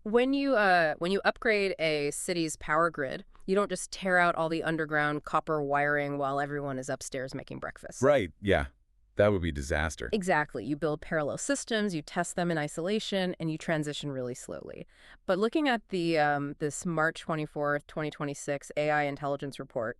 When you upgrade a city's power grid, you don't just tear out all the underground copper wiring while everyone is upstairs making breakfast. Right, yeah. That would be disaster. Exactly. You build parallel systems, you test them in isolation, and you transition really slowly. But looking at the this March 24th, 2026 AI intelligence report,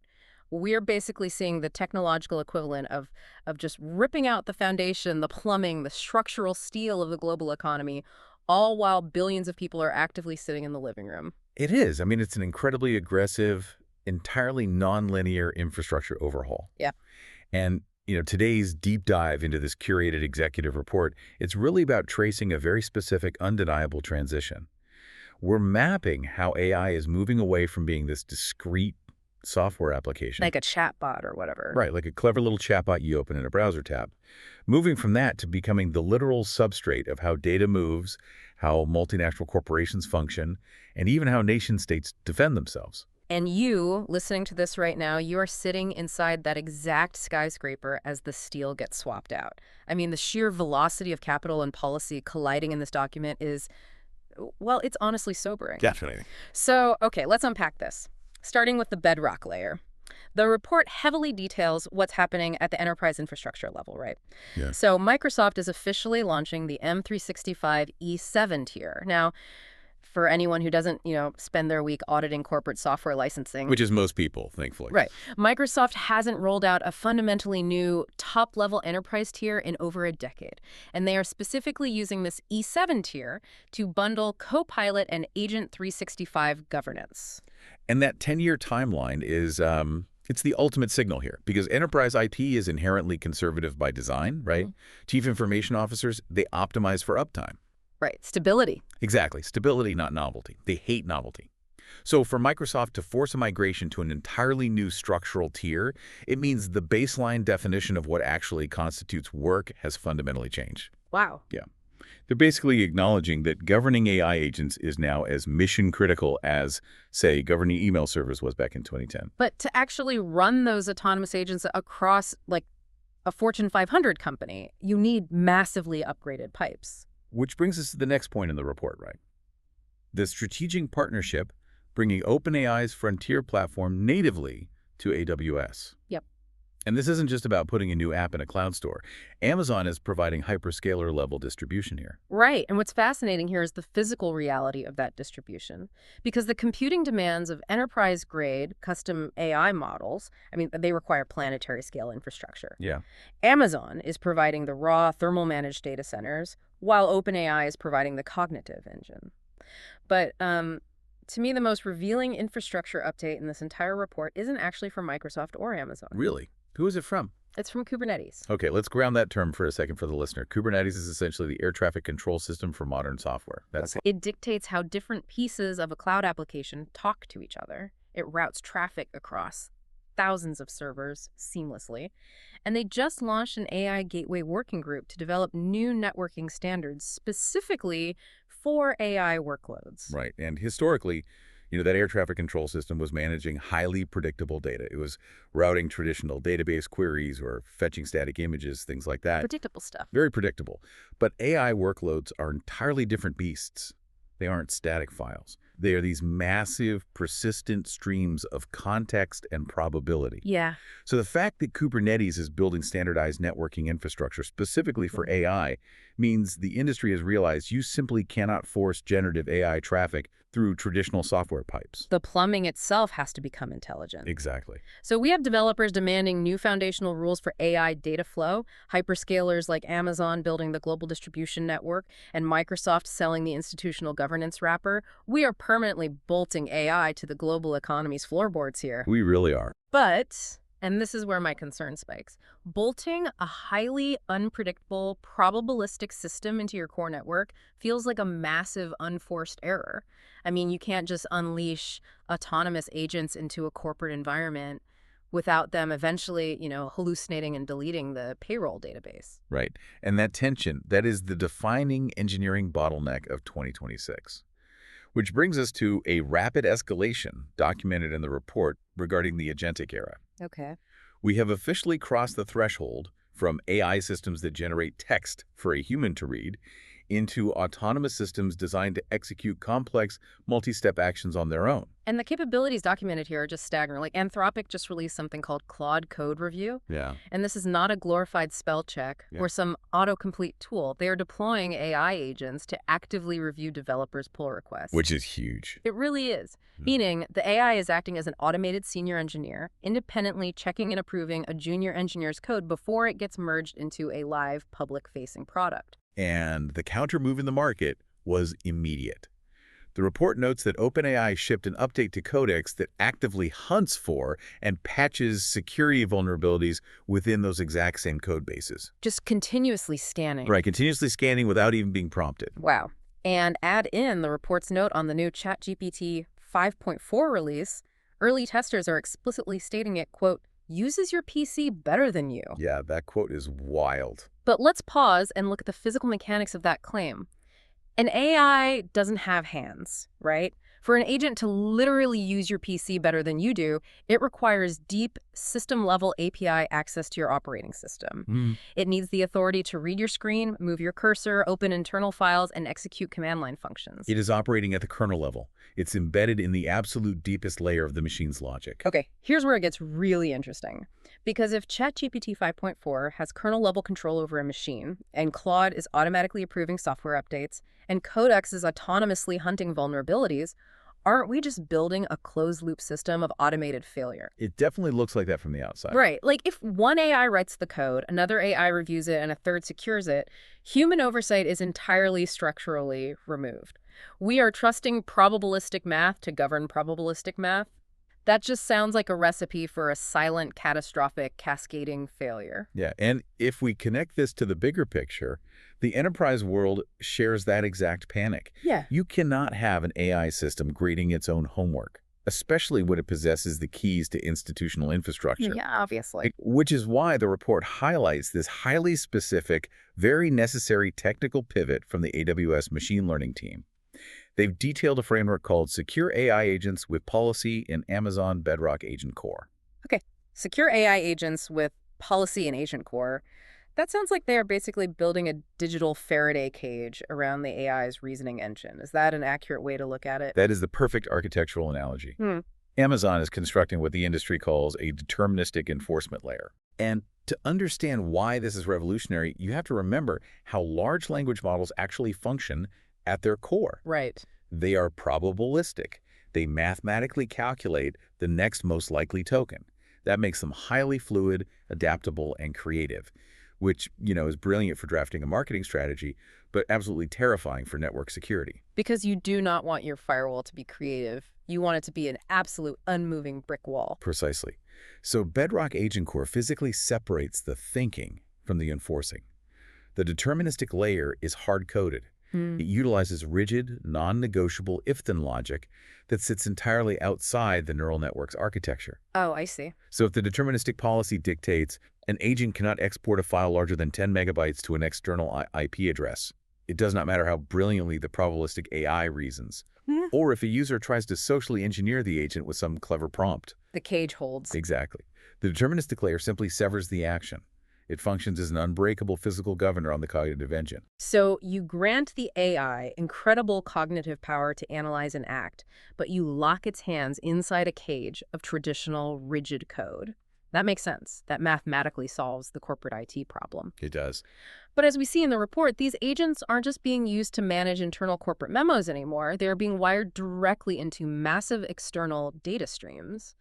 we're basically seeing the technological equivalent of just ripping out the foundation, the plumbing, the structural steel of the global economy, all while billions of people are actively sitting in the living room. It is. I mean, it's an incredibly aggressive, entirely nonlinear infrastructure overhaul. Yeah. And, today's deep dive into this curated executive report, it's really about tracing a very specific, undeniable transition. We're mapping how AI is moving away from being this discrete software application. Like a chatbot or whatever. Right, like a clever little chatbot you open in a browser tab. Moving from that to becoming the literal substrate of how data moves, how multinational corporations function, and even how nation-states defend themselves. And you, listening to this right now, you are sitting inside that exact skyscraper as the steel gets swapped out. I mean, the sheer velocity of capital and policy colliding in this document is, well, it's honestly sobering. Definitely. So, okay, let's unpack this. Starting with the bedrock layer. The report heavily details what's happening at the enterprise infrastructure level, right? Yeah. So Microsoft is officially launching the M365 E7 tier. Now, for anyone who doesn't, spend their week auditing corporate software licensing. Which is most people, thankfully. Right. Microsoft hasn't rolled out a fundamentally new top-level enterprise tier in over a decade. And they are specifically using this E7 tier to bundle Copilot and Agent 365 governance. And that 10-year timeline is, it's the ultimate signal here, because enterprise IT is inherently conservative by design, right? Chief information officers, they optimize for uptime. Right. Stability. Exactly. Stability, not novelty. They hate novelty. So for Microsoft to force a migration to an entirely new structural tier, it means the baseline definition of what actually constitutes work has fundamentally changed. Wow. Yeah. They're basically acknowledging that governing AI agents is now as mission critical as, say, governing email servers was back in 2010. But to actually run those autonomous agents across, like, a Fortune 500 company, you need massively upgraded pipes. Which brings us to the next point in the report, right? The strategic partnership bringing OpenAI's frontier platform natively to AWS. Yep. And this isn't just about putting a new app in a cloud store. Amazon is providing hyperscaler-level distribution here. Right. And what's fascinating here is the physical reality of that distribution. Because the computing demands of enterprise-grade custom AI models, they require planetary scale infrastructure. Yeah. Amazon is providing the raw thermal managed data centers, while OpenAI is providing the cognitive engine. But to me, the most revealing infrastructure update in this entire report isn't actually from Microsoft or Amazon. Really? Who is it from? It's from Kubernetes. Okay, let's ground that term for a second for the listener. Kubernetes is essentially the air traffic control system for modern software. It dictates how different pieces of a cloud application talk to each other. It routes traffic across thousands of servers seamlessly. And they just launched an AI Gateway Working Group to develop new networking standards specifically for AI workloads. Right. And historically, that air traffic control system was managing highly predictable data. It was routing traditional database queries or fetching static images, things like that. Predictable stuff. Very predictable. But AI workloads are entirely different beasts. They aren't static files. They are these massive, persistent streams of context and probability. Yeah. So the fact that Kubernetes is building standardized networking infrastructure specifically for AI means the industry has realized you simply cannot force generative AI traffic through traditional software pipes. The plumbing itself has to become intelligent. Exactly. So we have developers demanding new foundational rules for AI data flow, hyperscalers like Amazon building the global distribution network, and Microsoft selling the institutional governance wrapper. We are permanently bolting AI to the global economy's floorboards here. We really are. But, and this is where my concern spikes, bolting a highly unpredictable, probabilistic system into your core network feels like a massive unforced error. You can't just unleash autonomous agents into a corporate environment without them eventually, hallucinating and deleting the payroll database. Right. And that tension, that is the defining engineering bottleneck of 2026. Which brings us to a rapid escalation documented in the report regarding the agentic era. Okay. We have officially crossed the threshold from AI systems that generate text for a human to read into autonomous systems designed to execute complex, multi-step actions on their own. And the capabilities documented here are just staggering. Like Anthropic just released something called Claude Code Review. Yeah. And this is not a glorified spell check or some autocomplete tool. They are deploying AI agents to actively review developers' pull requests. Which is huge. It really is. Meaning the AI is acting as an automated senior engineer, independently checking and approving a junior engineer's code before it gets merged into a live public-facing product. And the counter-move in the market was immediate. The report notes that OpenAI shipped an update to Codex that actively hunts for and patches security vulnerabilities within those exact same code bases. Just continuously scanning. Right, continuously scanning without even being prompted. Wow. And add in the report's note on the new ChatGPT 5.4 release, early testers are explicitly stating it, quote, uses your PC better than you. Yeah, that quote is wild. But let's pause and look at the physical mechanics of that claim. An AI doesn't have hands, right? For an agent to literally use your PC better than you do, it requires deep system-level API access to your operating system. It needs the authority to read your screen, move your cursor, open internal files, and execute command line functions. It is operating at the kernel level. It's embedded in the absolute deepest layer of the machine's logic. Okay, here's where it gets really interesting. Because if ChatGPT 5.4 has kernel-level control over a machine, and Claude is automatically approving software updates, and Codex is autonomously hunting vulnerabilities, aren't we just building a closed-loop system of automated failure? It definitely looks like that from the outside. Right. Like if one AI writes the code, another AI reviews it, and a third secures it, human oversight is entirely structurally removed. We are trusting probabilistic math to govern probabilistic math. That just sounds like a recipe for a silent, catastrophic, cascading failure. Yeah, and if we connect this to the bigger picture, the enterprise world shares that exact panic. Yeah. You cannot have an AI system grading its own homework, especially when it possesses the keys to institutional infrastructure. Yeah, obviously. Which is why the report highlights this highly specific, very necessary technical pivot from the AWS machine learning team. They've detailed a framework called Secure AI Agents with Policy in Amazon Bedrock Agent Core. Okay, secure AI agents with policy and agent core. That sounds like they are basically building a digital Faraday cage around the AI's reasoning engine. Is that an accurate way to look at it? That is the perfect architectural analogy. Amazon is constructing what the industry calls a deterministic enforcement layer. And to understand why this is revolutionary, you have to remember how large language models actually function at their core. Right. They are probabilistic. They mathematically calculate the next most likely token. That makes them highly fluid, adaptable, and creative, which, is brilliant for drafting a marketing strategy, but absolutely terrifying for network security. Because you do not want your firewall to be creative. You want it to be an absolute unmoving brick wall. Precisely. So Bedrock Agent Core physically separates the thinking from the enforcing. The deterministic layer is hard-coded. It utilizes rigid, non-negotiable if-then logic that sits entirely outside the neural network's architecture. Oh, I see. So if the deterministic policy dictates an agent cannot export a file larger than 10 megabytes to an external IP address, it does not matter how brilliantly the probabilistic AI reasons, or if a user tries to socially engineer the agent with some clever prompt. The cage holds. Exactly. The deterministic layer simply severs the action. It functions as an unbreakable physical governor on the cognitive engine. So you grant the AI incredible cognitive power to analyze and act, but you lock its hands inside a cage of traditional rigid code. That makes sense. That mathematically solves the corporate IT problem. It does. But as we see in the report, these agents aren't just being used to manage internal corporate memos anymore. They're being wired directly into massive external data streams.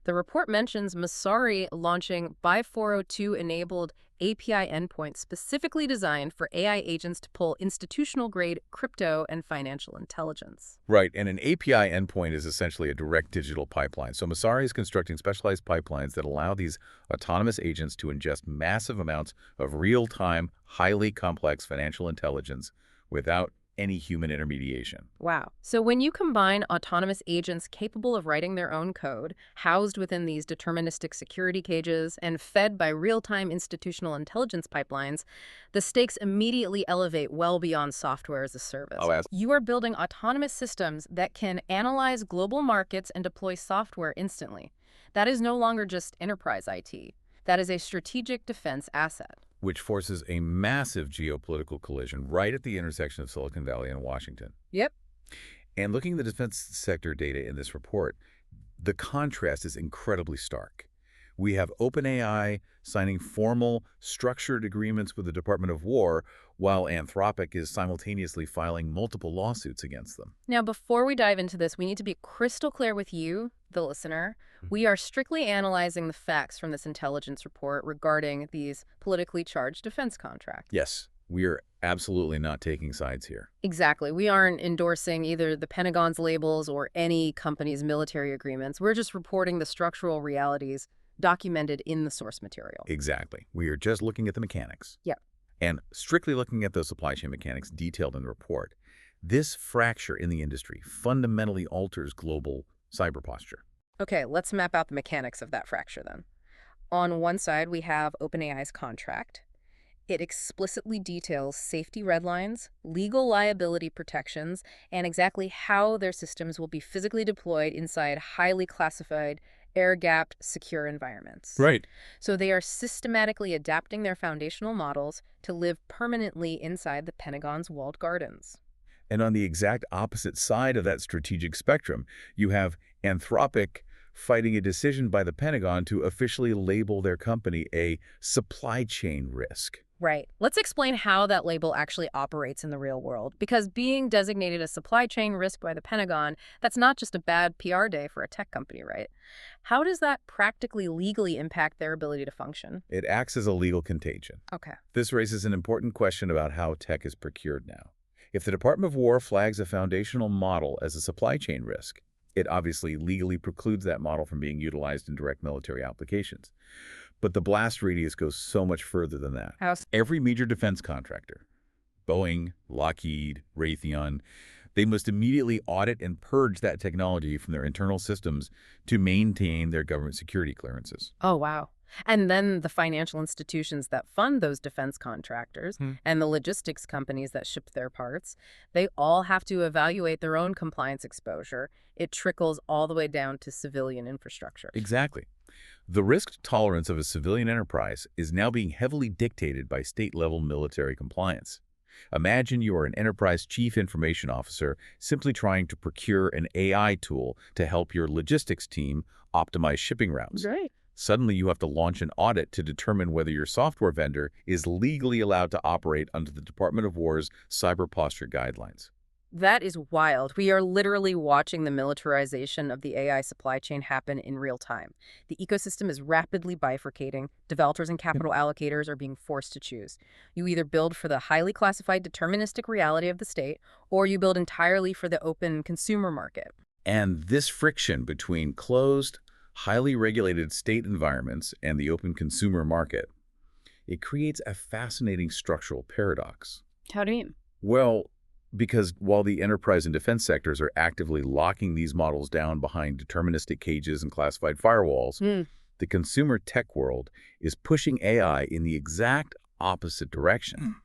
The report mentions Messari launching BY402-enabled API endpoints specifically designed for AI agents to pull institutional-grade crypto and financial intelligence. Right, and an API endpoint is essentially a direct digital pipeline. So Messari is constructing specialized pipelines that allow these autonomous agents to ingest massive amounts of real-time, highly complex financial intelligence without any human intermediation. Wow. So when you combine autonomous agents capable of writing their own code, housed within these deterministic security cages, and fed by real-time institutional intelligence pipelines, the stakes immediately elevate well beyond software as a service. You are building autonomous systems that can analyze global markets and deploy software instantly. That is no longer just enterprise IT. That is a strategic defense asset. which forces a massive geopolitical collision right at the intersection of Silicon Valley and Washington. Yep. And looking at the defense sector data in this report, the contrast is incredibly stark. We have OpenAI signing formal, structured agreements with the Department of War, while Anthropic is simultaneously filing multiple lawsuits against them. Now, before we dive into this, we need to be crystal clear with you, the listener. We are strictly analyzing the facts from this intelligence report regarding these politically charged defense contracts. Yes, we are absolutely not taking sides here. Exactly. We aren't endorsing either the Pentagon's labels or any company's military agreements. We're just reporting the structural realities documented in the source material. Exactly. We are just looking at the mechanics. Yep. And strictly looking at those supply chain mechanics detailed in the report. This fracture in the industry fundamentally alters global cyber posture. Okay, let's map out the mechanics of that fracture then. On one side, we have OpenAI's contract. It explicitly details safety red lines, legal liability protections, and exactly how their systems will be physically deployed inside highly classified, air-gapped, secure environments. Right. So they are systematically adapting their foundational models to live permanently inside the Pentagon's walled gardens. And on the exact opposite side of that strategic spectrum, you have Anthropic fighting a decision by the Pentagon to officially label their company a supply chain risk. Right. Let's explain how that label actually operates in the real world. Because being designated a supply chain risk by the Pentagon, that's not just a bad PR day for a tech company, right? How does that practically legally impact their ability to function? It acts as a legal contagion. Okay. This raises an important question about how tech is procured now. If the Department of War flags a foundational model as a supply chain risk, it obviously legally precludes that model from being utilized in direct military applications. But the blast radius goes so much further than that. How? Every major defense contractor, Boeing, Lockheed, Raytheon, they must immediately audit and purge that technology from their internal systems to maintain their government security clearances. Oh, wow. And then the financial institutions that fund those defense contractors and the logistics companies that ship their parts, they all have to evaluate their own compliance exposure. It trickles all the way down to civilian infrastructure. Exactly. The risk tolerance of a civilian enterprise is now being heavily dictated by state-level military compliance. Imagine you are an enterprise chief information officer simply trying to procure an AI tool to help your logistics team optimize shipping routes. Right. Suddenly, you have to launch an audit to determine whether your software vendor is legally allowed to operate under the Department of War's cyber posture guidelines. That is wild. We are literally watching the militarization of the AI supply chain happen in real time. The ecosystem is rapidly bifurcating. Developers and capital allocators are being forced to choose. You either build for the highly classified deterministic reality of the state, or you build entirely for the open consumer market. And this friction between closed, highly regulated state environments and the open consumer market, it creates a fascinating structural paradox. How do you mean? Well, because while the enterprise and defense sectors are actively locking these models down behind deterministic cages and classified firewalls, the consumer tech world is pushing AI in the exact opposite direction.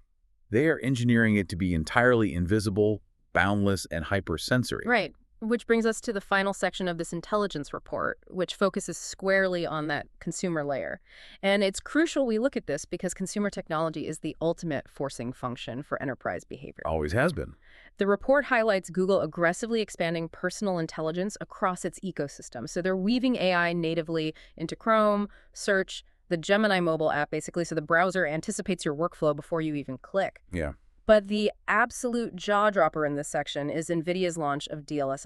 They are engineering it to be entirely invisible, boundless, and hypersensory. Right. Which brings us to the final section of this intelligence report, which focuses squarely on that consumer layer. And it's crucial we look at this because consumer technology is the ultimate forcing function for enterprise behavior. Always has been. The report highlights Google aggressively expanding personal intelligence across its ecosystem. So they're weaving AI natively into Chrome, Search, the Gemini mobile app, basically, so the browser anticipates your workflow before you even click. Yeah. But the absolute jaw-dropper in this section is NVIDIA's launch of DLSS